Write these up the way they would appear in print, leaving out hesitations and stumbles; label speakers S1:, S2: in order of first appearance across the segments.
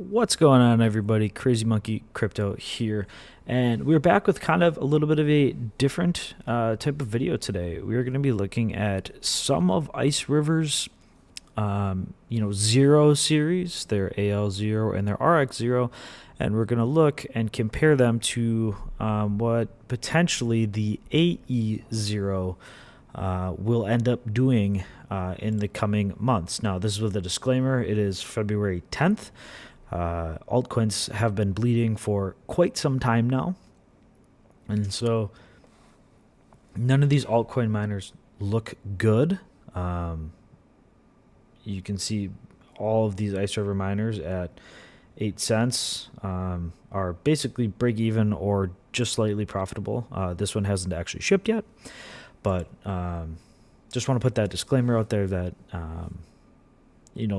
S1: What's going on, everybody? Crazy Monkey Crypto here, and we're back with kind of a little bit of a different type of video today. We're going to be looking at some of IceRiver's, zero series, their AL0 and their RX0, and we're going to look and compare them to what potentially the AE0 will end up doing in the coming months. Now, this is with a disclaimer. It is February 10th. Altcoins have been bleeding for quite some time now. And so none of these altcoin miners look good. You can see all of these IceRiver miners at 8 cents are basically break even or just slightly profitable. This one hasn't actually shipped yet, but just want to put that disclaimer out there that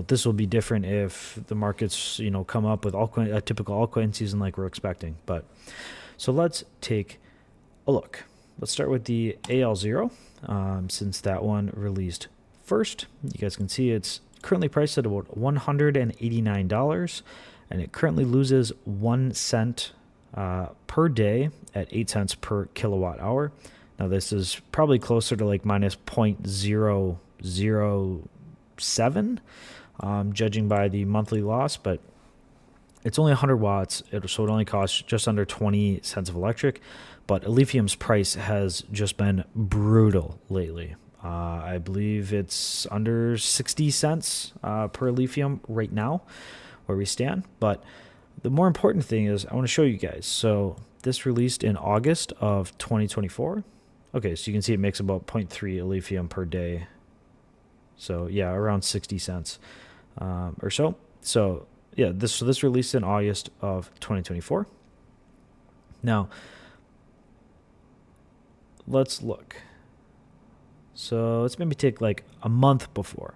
S1: this will be different if the markets, come up with a typical altcoin season like we're expecting. But so let's take a look. Let's start with the AL0, since that one released first. You guys can see it's currently priced at about $189, and it currently loses 1 cent per day at 8 cents per kilowatt hour. Now this is probably closer to like minus 0.007, judging by the monthly loss, but it's only 100 watts, so it only costs just under 20 cents of electric. But alephium's price has just been brutal lately. I believe it's under 60 cents per alephium right now, where we stand. But the more important thing is I want to show you guys. So this released in August of 2024. Okay, so you can see it makes about 0.3 alephium per day. So yeah, around 60 cents or so. So yeah, this released in August of 2024. Now, let's look. So let's maybe take like a month before.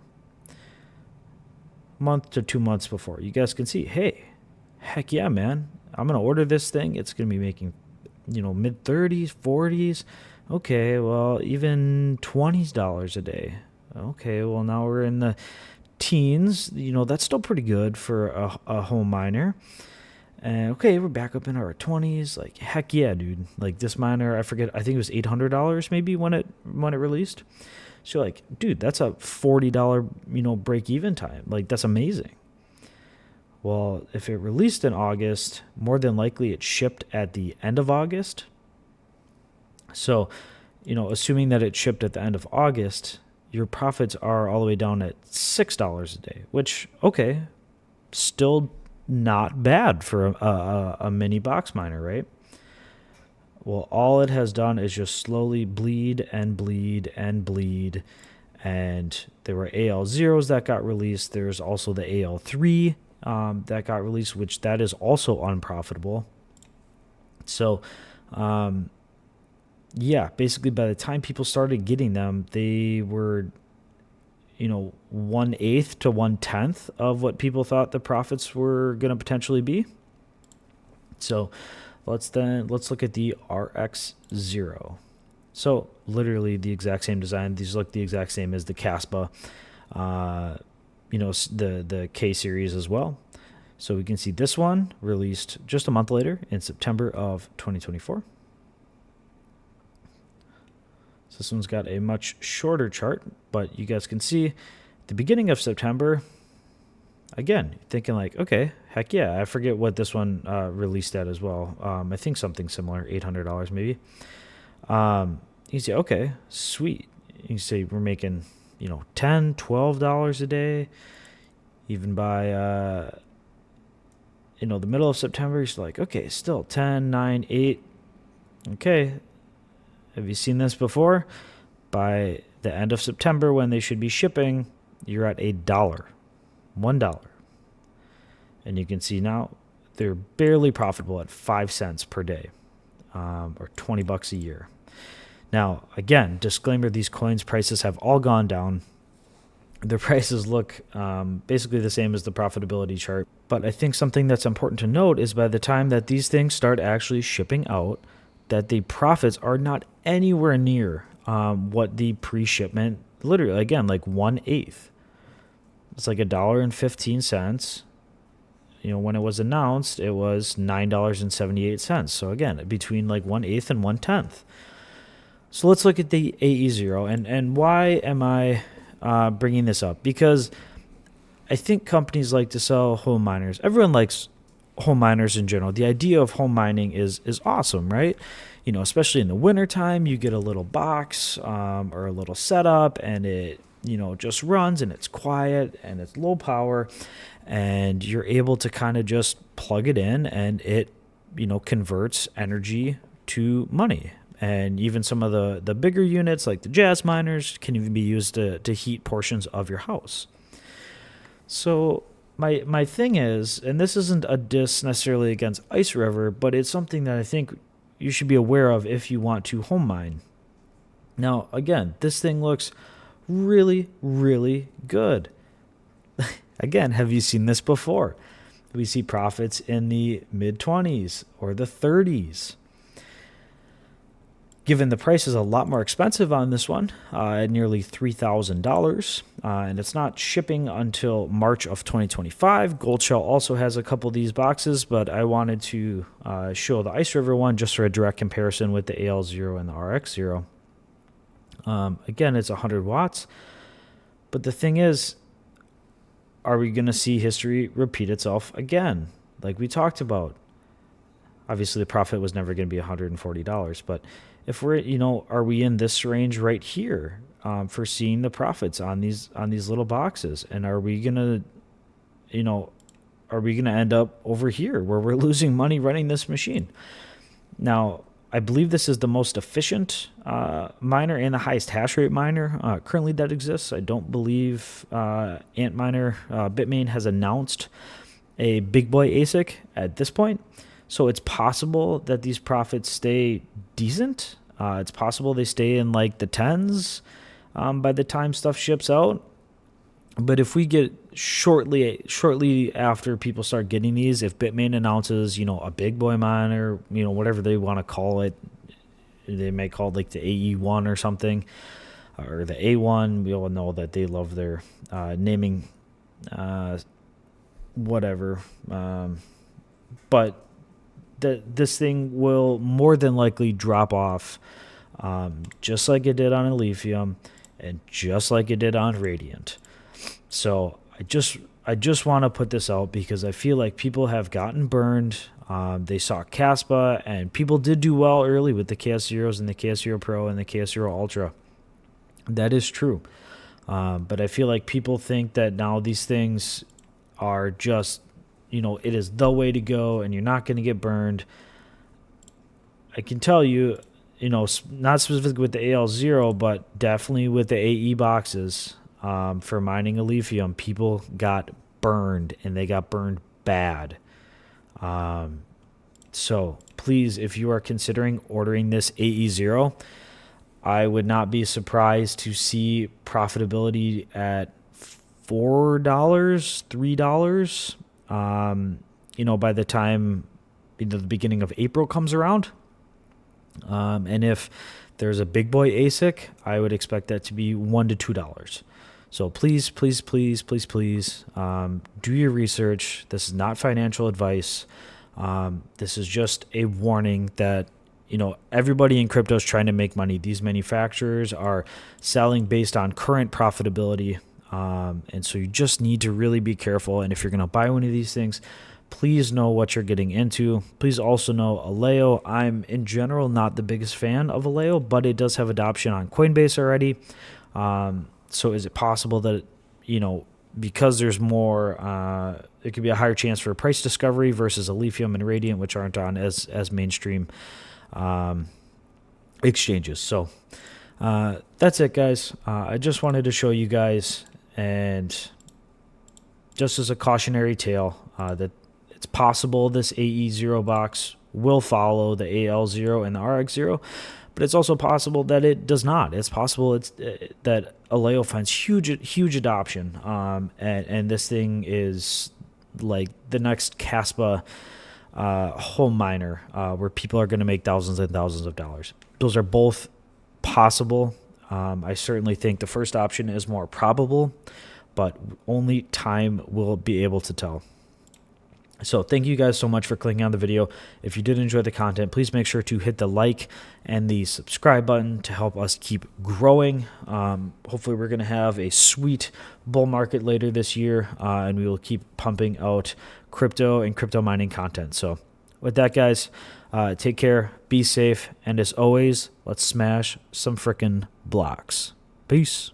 S1: Month to 2 months before. You guys can see, hey, heck yeah, man. I'm going to order this thing. It's going to be making, mid 30s, 40s. Okay, well, even $20 a day. Okay, well, now we're in the teens. That's still pretty good for a home miner. And okay, we're back up in our 20s. Like, heck yeah, dude. Like this miner, I think it was $800 maybe when it released. So like, dude, that's a $40, break even time. Like, that's amazing. Well, if it released in August, more than likely it shipped at the end of August. So, assuming that it shipped at the end of August, your profits are all the way down at $6 a day, which, okay, still not bad for a mini box miner, right? Well, all it has done is just slowly bleed and bleed and bleed. And there were AL0s that got released. There's also the AL3 that got released, which that is also unprofitable. So, yeah, basically by the time people started getting them, they were, 1/8 to 1/10 of what people thought the profits were going to potentially be. So let's look at the RX0. So literally the exact same design. These look the exact same as the kaspa, the K series as well. So we can see this one released just a month later in September of 2024. So this one's got a much shorter chart, but you guys can see the beginning of September, again, thinking like, okay, heck yeah. I forget what this one released at as well. I think something similar, $800 maybe. You can say, okay, sweet. You can say we're making, $10, $12 a day. Even by, the middle of September, it's like, okay, still 10, 9, 8. Okay. Have you seen this before? By the end of September, when they should be shipping, you're at $1. $1. And you can see now they're barely profitable at 5 cents per day, or $20 a year. Now, again, disclaimer, these coins prices have all gone down. Their prices look basically the same as the profitability chart. But I think something that's important to note is by the time that these things start actually shipping out, that the profits are not anywhere near what the pre-shipment, literally, again, like 1/8. It's like $1.15, when it was announced, it was $9.78. So again, between like 1/8 and 1/10. So let's look at the AE0. And why am I bringing this up? Because I think companies like to sell home miners. Everyone likes home miners in general. The idea of home mining is awesome, right? Especially in the wintertime, you get a little box or a little setup, and it just runs, and it's quiet and it's low power, and you're able to kind of just plug it in, and it converts energy to money. And even some of the bigger units like the Jazz miners can even be used to heat portions of your house. So my thing is, and this isn't a diss necessarily against IceRiver, but it's something that I think you should be aware of if you want to home mine. Now, again, this thing looks really, really good. Again, have you seen this before? We see profits in the mid-20s or the 30s. Given the price is a lot more expensive on this one, at nearly $3,000, and it's not shipping until March of 2025. Goldshell also has a couple of these boxes, but I wanted to show the IceRiver one just for a direct comparison with the AL0 and the RX0. Again, it's 100 watts, but the thing is, are we going to see history repeat itself again, like we talked about? Obviously, the profit was never going to be $140, but if we're, are we in this range right here for seeing the profits on these little boxes? And are we gonna, end up over here where we're losing money running this machine? Now, I believe this is the most efficient miner and the highest hash rate miner currently that exists. I don't believe Antminer Bitmain has announced a big boy ASIC at this point. So it's possible that these profits stay decent. It's possible they stay in like the tens by the time stuff ships out. But if we get shortly after people start getting these, if Bitmain announces, a big boy miner, whatever they want to call it, they may call it like the AE1 or something, or the A1. We all know that they love their naming, whatever. But this thing will more than likely drop off, just like it did on Alephium and just like it did on Radiant. So I just want to put this out because I feel like people have gotten burned. They saw kaspa, and people did do well early with the KS0s and the KS0 Pro and the KS0 Ultra. That is true. But I feel like people think that now these things are just, it is the way to go and you're not going to get burned. I can tell you, not specifically with the AL0, but definitely with the AE boxes for mining Alephium, people got burned, and they got burned bad. So please, if you are considering ordering this AE0, I would not be surprised to see profitability at $4, $3, by the time the beginning of April comes around. And if there's a big boy ASIC, I would expect that to be $1 to $2. So please, please, please, please, please, do your research. This is not financial advice. This is just a warning that, everybody in crypto is trying to make money. These manufacturers are selling based on current profitability. And so you just need to really be careful. And if you're going to buy one of these things, please know what you're getting into. Please also know Aleo. I'm in general not the biggest fan of Aleo, but it does have adoption on Coinbase already. So is it possible that, because there's more, it could be a higher chance for price discovery versus Alephium and Radiant, which aren't on as mainstream exchanges. So that's it, guys. I just wanted to show you guys, and just as a cautionary tale, that it's possible this AE0 box will follow the AL0 and the RX0, but it's also possible that it does not. It's possible that Aleo finds huge adoption, and this thing is like the next kaspa home miner, where people are going to make thousands and thousands of dollars. Those are both possible. I certainly think the first option is more probable, but only time will be able to tell. So thank you guys so much for clicking on the video. If you did enjoy the content, please make sure to hit the like and the subscribe button to help us keep growing. Hopefully we're going to have a sweet bull market later this year, and we will keep pumping out crypto and crypto mining content. So with that, guys, take care, be safe, and as always, let's smash some frickin' blocks. Peace.